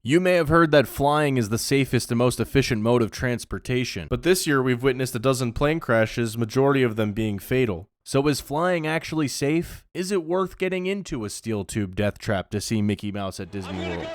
You may have heard that flying is the safest and most efficient mode of transportation, but this year we've witnessed a dozen plane crashes, majority of them being fatal. So is flying actually safe? Is it worth getting into a steel tube death trap to see Mickey Mouse at Disney World?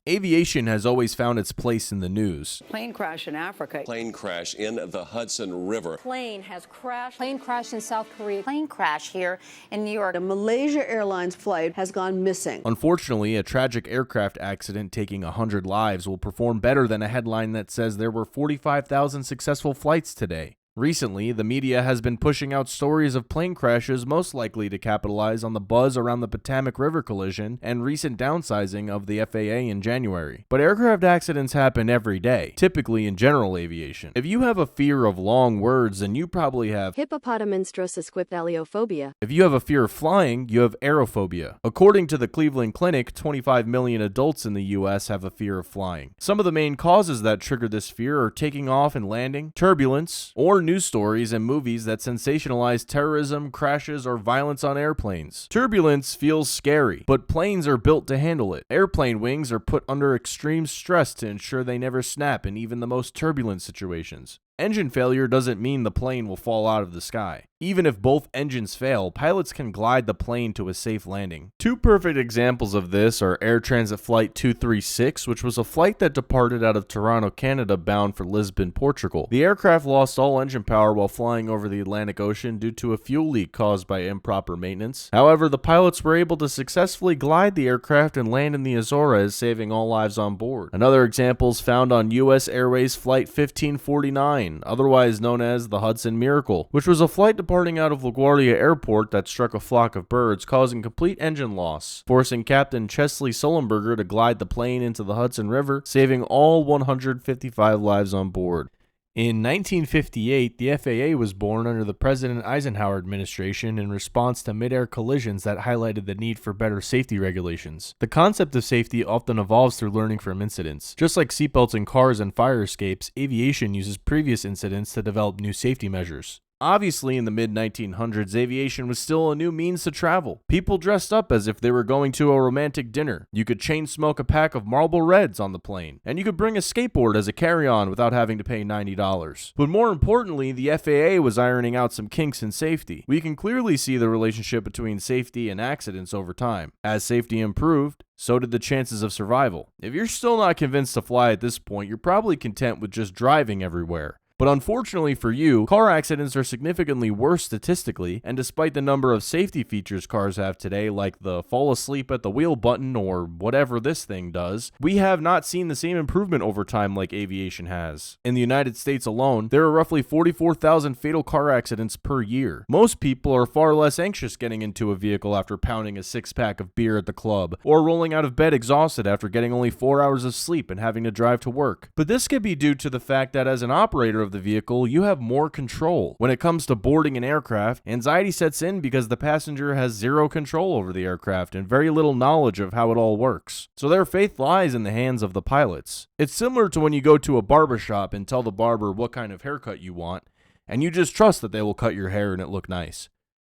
Aviation has always found its place in the news. Plane crash in Africa. Plane crash in the Hudson River. Plane has crashed. Plane crash in South Korea. Plane crash here in New York. A Malaysia Airlines flight has gone missing. Unfortunately, a tragic aircraft accident taking 100 lives will perform better than a headline that says there were 45,000 successful flights today. Recently, the media has been pushing out stories of plane crashes most likely to capitalize on the buzz around the Potomac River collision and recent downsizing of the FAA in January. But aircraft accidents happen every day, typically in general aviation. If you have a fear of long words, then you probably have hippopotamonstrosesquipedaliophobia. If you have a fear of flying, you have aerophobia. According to the Cleveland Clinic, 25 million adults in the US have a fear of flying. Some of the main causes that trigger this fear are taking off and landing, turbulence, or news stories and movies that sensationalize terrorism, crashes, or violence on airplanes. Turbulence feels scary, but planes are built to handle it. Airplane wings are put under extreme stress to ensure they never snap in even the most turbulent situations. Engine failure doesn't mean the plane will fall out of the sky. Even if both engines fail, pilots can glide the plane to a safe landing. Two perfect examples of this are Air Transit Flight 236, which was a flight that departed out of Toronto, Canada, bound for Lisbon, Portugal. The aircraft lost all engine power while flying over the Atlantic Ocean due to a fuel leak caused by improper maintenance. However, the pilots were able to successfully glide the aircraft and land in the Azores, saving all lives on board. Another example is found on U.S. Airways Flight 1549, otherwise known as the Hudson Miracle, which was a flight departing out of LaGuardia Airport that struck a flock of birds, causing complete engine loss, forcing Captain Chesley Sullenberger to glide the plane into the Hudson River, saving all 155 lives on board. In 1958, the FAA was born under the President Eisenhower administration in response to mid-air collisions that highlighted the need for better safety regulations. The concept of safety often evolves through learning from incidents. Just like seatbelts in cars and fire escapes, aviation uses previous incidents to develop new safety measures. Obviously, in the mid-1900s, aviation was still a new means to travel. People dressed up as if they were going to a romantic dinner. You could chain smoke a pack of Marlboro Reds on the plane, and you could bring a skateboard as a carry-on without having to pay $90. But more importantly, the FAA was ironing out some kinks in safety. We can clearly see the relationship between safety and accidents over time. As safety improved, so did the chances of survival. If you're still not convinced to fly at this point, you're probably content with just driving everywhere. But unfortunately for you, car accidents are significantly worse statistically, and despite the number of safety features cars have today, like the fall asleep at the wheel button or whatever this thing does, we have not seen the same improvement over time like aviation has. In the United States alone, there are roughly 44,000 fatal car accidents per year. Most people are far less anxious getting into a vehicle after pounding a six-pack of beer at the club, or rolling out of bed exhausted after getting only 4 hours of sleep and having to drive to work. But this could be due to the fact that as an operator of the vehicle, you have more control. When it comes to boarding an aircraft, anxiety sets in because the passenger has zero control over the aircraft and very little knowledge of how it all works. So their faith lies in the hands of the pilots. It's similar to when you go to a barber shop and tell the barber what kind of haircut you want, and you just trust that they will cut your hair and it look nice.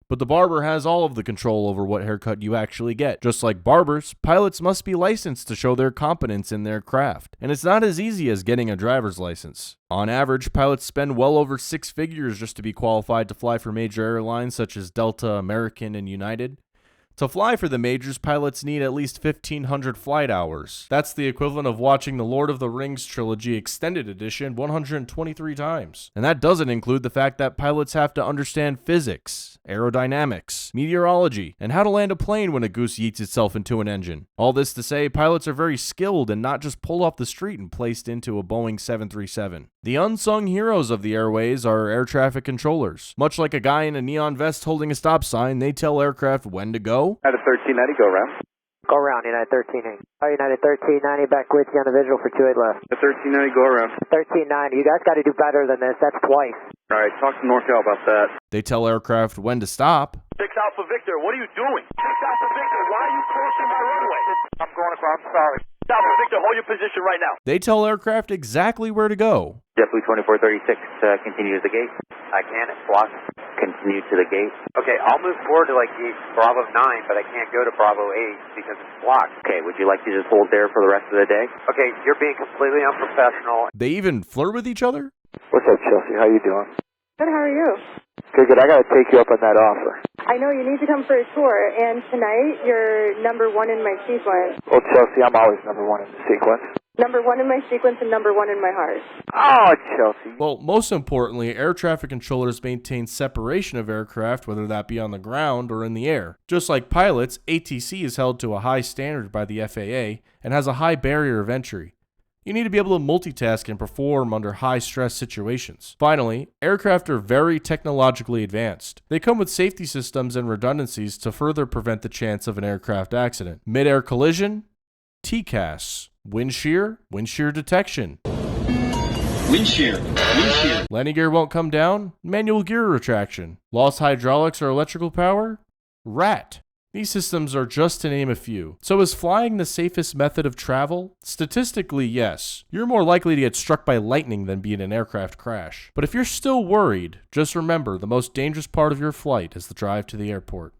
But the barber has all of the control over what haircut you actually get. Just like barbers, pilots must be licensed to show their competence in their craft. And it's not as easy as getting a driver's license. On average, pilots spend well over 6 figures just to be qualified to fly for major airlines such as Delta, American, and United. To fly for the majors, pilots need at least 1,500 flight hours. That's the equivalent of watching the Lord of the Rings trilogy extended edition 123 times. And that doesn't include the fact that pilots have to understand physics, aerodynamics, meteorology, and how to land a plane when a goose yeets itself into an engine. All this to say, pilots are very skilled and not just pulled off the street and placed into a Boeing 737. The unsung heroes of the airways are air traffic controllers. Much like a guy in a neon vest holding a stop sign, they tell aircraft when to go. United 1390, go around. Go around, United 1390. United 1390, back with you on the visual for 28 left. 1390, go around. 1390, you guys got to do better than this. That's twice. All right, talk to NorCal about that. They tell aircraft when to stop. 6 Alpha Victor, what are you doing? 6 Alpha Victor, why are you crossing my runway? I'm going across, I'm sorry. Alpha Victor, hold your position right now. They tell aircraft exactly where to go. JetBlue 2436, continue as the gate. I can, it's blocked. Continue to the gate. Okay, I'll move forward to like gate Bravo 9, but I can't go to Bravo 8 because it's blocked. Okay, would you like to just hold there for the rest of the day? Okay, you're being completely unprofessional. They even flirt with each other? What's up, Chelsea? How you doing? Good, how are you? Good. I gotta take you up on that offer. I know you need to come for a tour, and tonight you're number one in my sequence. Well, Chelsea, I'm always number one in the sequence. Number one in my sequence and number one in my heart. Oh, Chelsea. Well, most importantly, air traffic controllers maintain separation of aircraft, whether that be on the ground or in the air. Just like pilots, ATC is held to a high standard by the FAA and has a high barrier of entry. You need to be able to multitask and perform under high-stress situations. Finally, aircraft are very technologically advanced. They come with safety systems and redundancies to further prevent the chance of an aircraft accident. Mid-air collision, TCAS, wind shear detection. Wind shear. Landing gear won't come down, manual gear retraction. Lost hydraulics or electrical power, RAT. These systems are just to name a few. So is flying the safest method of travel? Statistically, yes. You're more likely to get struck by lightning than be in an aircraft crash. But if you're still worried, just remember the most dangerous part of your flight is the drive to the airport.